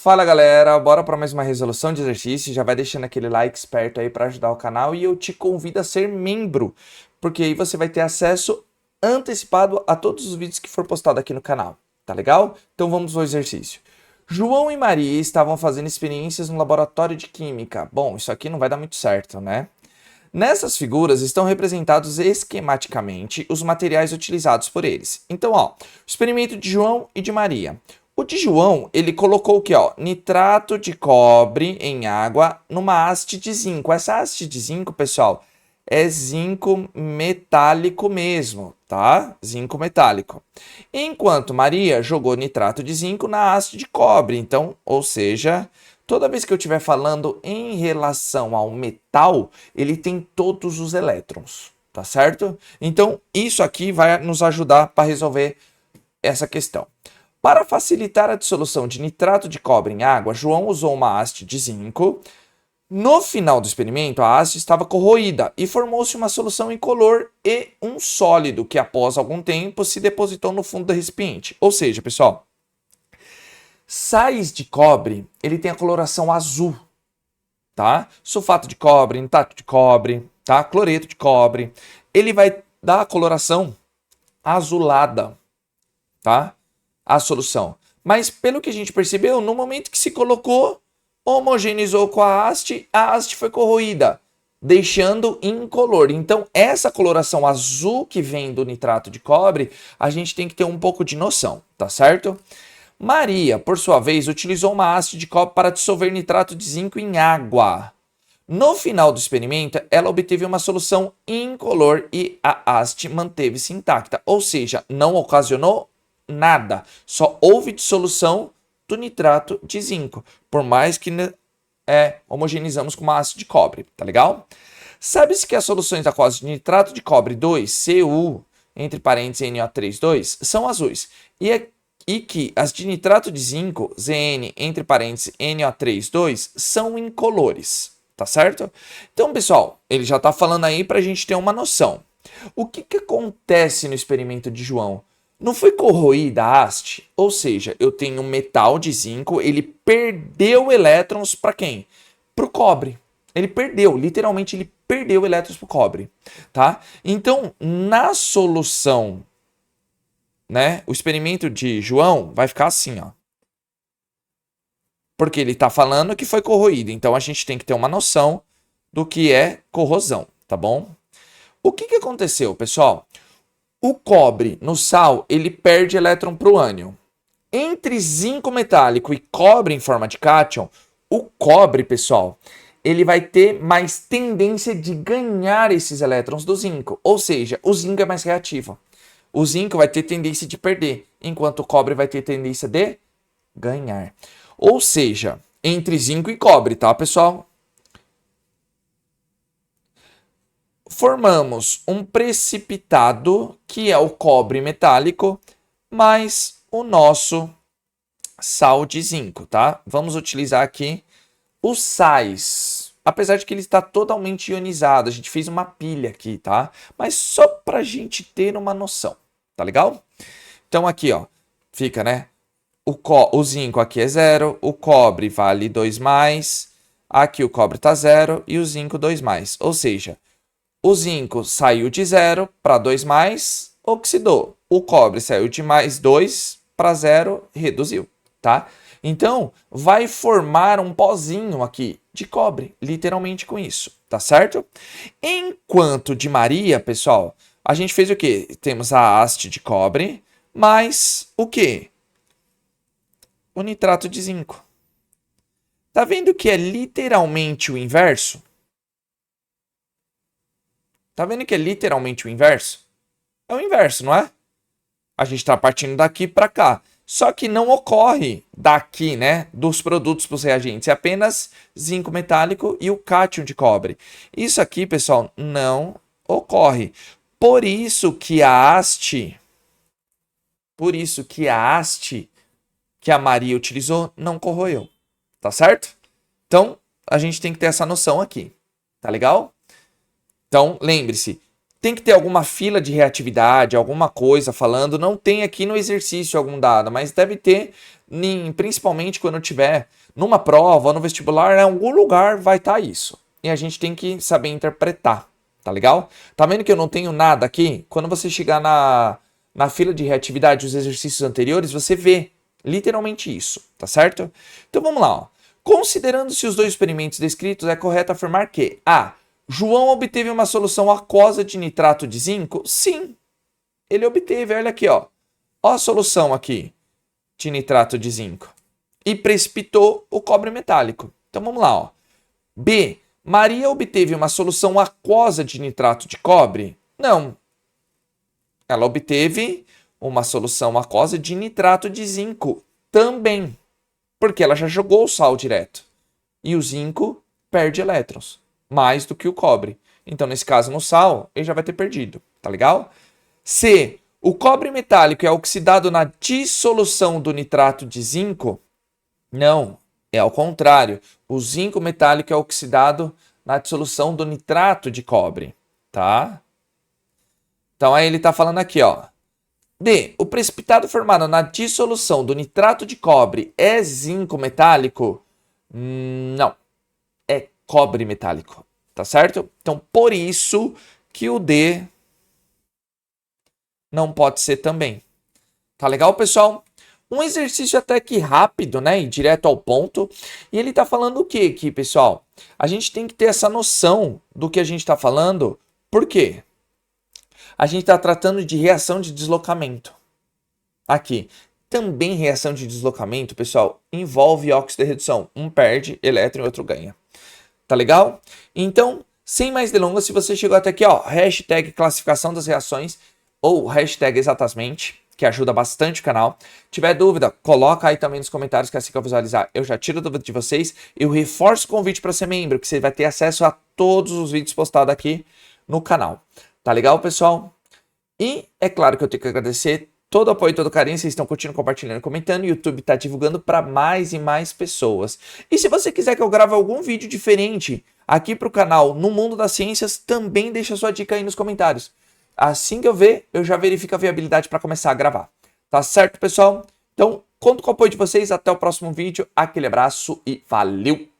Fala galera, bora para mais uma resolução de exercício. Já vai deixando aquele like esperto aí para ajudar o canal e eu te convido a ser membro, porque aí você vai ter acesso antecipado a todos os vídeos que for postado aqui no canal, tá legal? Então vamos ao exercício. João e Maria estavam fazendo experiências no laboratório de química. Bom, isso aqui não vai dar muito certo, né? Nessas figuras estão representados esquematicamente os materiais utilizados por eles. Então, ó, o experimento de João e de Maria. O de João, ele colocou o que, ó? Nitrato de cobre em água numa haste de zinco. Essa haste de zinco, pessoal, é zinco metálico mesmo, tá? Zinco metálico. Enquanto Maria jogou nitrato de zinco na haste de cobre. Então, ou seja, toda vez que eu estiver falando em relação ao metal, ele tem todos os elétrons, tá certo? Então, isso aqui vai nos ajudar para resolver essa questão. Para facilitar a dissolução de nitrato de cobre em água, João usou uma haste de zinco. No final do experimento, a haste estava corroída e formou-se uma solução incolor e um sólido que, após algum tempo, se depositou no fundo do recipiente. Ou seja, pessoal, sais de cobre, ele tem a coloração azul, tá? Sulfato de cobre, nitrato de cobre, tá? Cloreto de cobre. Ele vai dar a coloração azulada, tá? A solução. Mas pelo que a gente percebeu, no momento que se colocou, homogeneizou com a haste foi corroída, deixando incolor. Então, essa coloração azul que vem do nitrato de cobre, a gente tem que ter um pouco de noção, tá certo? Maria, por sua vez, utilizou uma haste de cobre para dissolver nitrato de zinco em água. No final do experimento, ela obteve uma solução incolor e a haste manteve-se intacta, ou seja, não ocasionou nada, só houve dissolução do nitrato de zinco, por mais que homogeneizamos com uma haste de cobre, tá legal? Sabe-se que as soluções aquosas de nitrato de cobre 2, Cu, entre parênteses NO3,2, são azuis, e que as de nitrato de zinco, Zn, entre parênteses NO3,2, são incolores, tá certo? Então, pessoal, ele já tá falando aí pra gente ter uma noção. O que acontece no experimento de João? Não foi corroída a haste? Ou seja, eu tenho um metal de zinco, ele perdeu elétrons para quem? Para o cobre. Ele perdeu, literalmente ele perdeu elétrons para o cobre, tá? Então, na solução, né, o experimento de João vai ficar assim, ó. Porque ele está falando que foi corroído, então a gente tem que ter uma noção do que é corrosão, tá bom? O que aconteceu, pessoal? O cobre no sal, ele perde elétron para o ânion. Entre zinco metálico e cobre em forma de cátion, o cobre, pessoal, ele vai ter mais tendência de ganhar esses elétrons do zinco. Ou seja, o zinco é mais reativo. O zinco vai ter tendência de perder, enquanto o cobre vai ter tendência de ganhar. Ou seja, entre zinco e cobre, tá, pessoal? Formamos um precipitado, que é o cobre metálico, mais o nosso sal de zinco, tá? Vamos utilizar aqui os sais. Apesar de que ele está totalmente ionizado, a gente fez uma pilha aqui, tá? Mas só pra gente ter uma noção, tá legal? Então aqui, ó, fica, né? O zinco aqui é 0, o cobre vale 2+, aqui o cobre tá 0 e o zinco 2+. Ou seja, o zinco saiu de 0 para 2+, oxidou. O cobre saiu de +2 para 0, reduziu, tá? Então, vai formar um pozinho aqui de cobre, literalmente com isso, tá certo? Enquanto de Maria, pessoal, a gente fez o quê? Temos a haste de cobre, mais o quê? O nitrato de zinco. Tá vendo que é literalmente o inverso? Tá vendo que é literalmente o inverso? É o inverso, não é? A gente está partindo daqui para cá. Só que não ocorre daqui, né? Dos produtos para os reagentes. É apenas zinco metálico e o cátion de cobre. Isso aqui, pessoal, não ocorre. Por isso que a haste que a Maria utilizou não corroeu. Tá certo? Então, a gente tem que ter essa noção aqui. Tá legal? Então, lembre-se, tem que ter alguma fila de reatividade, alguma coisa falando. Não tem aqui no exercício algum dado, mas deve ter, principalmente quando tiver numa prova ou no vestibular, em algum lugar vai estar isso. E a gente tem que saber interpretar, tá legal? Tá vendo que eu não tenho nada aqui? Quando você chegar na fila de reatividade dos exercícios anteriores, você vê literalmente isso, tá certo? Então vamos lá, ó. Considerando-se os dois experimentos descritos, é correto afirmar que A. João obteve uma solução aquosa de nitrato de zinco? Sim, ele obteve, olha aqui, ó. Ó a solução aqui de nitrato de zinco. E precipitou o cobre metálico. Então vamos lá, ó. B. Maria obteve uma solução aquosa de nitrato de cobre? Não. Ela obteve uma solução aquosa de nitrato de zinco também, porque ela já jogou o sal direto. E o zinco perde elétrons, mais do que o cobre. Então, nesse caso, no sal, ele já vai ter perdido, tá legal? C. O cobre metálico é oxidado na dissolução do nitrato de zinco? Não, é ao contrário. O zinco metálico é oxidado na dissolução do nitrato de cobre, tá? Então, aí ele tá falando aqui, ó. D. O precipitado formado na dissolução do nitrato de cobre é zinco metálico? Não. É cobre metálico. Tá certo? Então, por isso que o D não pode ser também. Tá legal, pessoal? Um exercício até que rápido, né? E direto ao ponto. E ele tá falando o que aqui, pessoal? A gente tem que ter essa noção do que a gente tá falando. Por quê? A gente está tratando de reação de deslocamento. Aqui. Também reação de deslocamento, pessoal, envolve óxido de redução. Um perde elétron e outro ganha. Tá legal? Então, sem mais delongas, se você chegou até aqui, ó, hashtag classificação das reações ou hashtag exatamente, que ajuda bastante o canal. Tiver dúvida, coloca aí também nos comentários, que assim que eu visualizar, eu já tiro a dúvida de vocês. Eu reforço o convite para ser membro, que você vai ter acesso a todos os vídeos postados aqui no canal. Tá legal, pessoal? E é claro que eu tenho que agradecer todo o apoio e todo o carinho. Vocês estão curtindo, compartilhando e comentando. O YouTube está divulgando para mais e mais pessoas. E se você quiser que eu grave algum vídeo diferente aqui para o canal no mundo das ciências, também deixa sua dica aí nos comentários. Assim que eu ver, eu já verifico a viabilidade para começar a gravar. Tá certo, pessoal? Então, conto com o apoio de vocês. Até o próximo vídeo. Aquele abraço e valeu!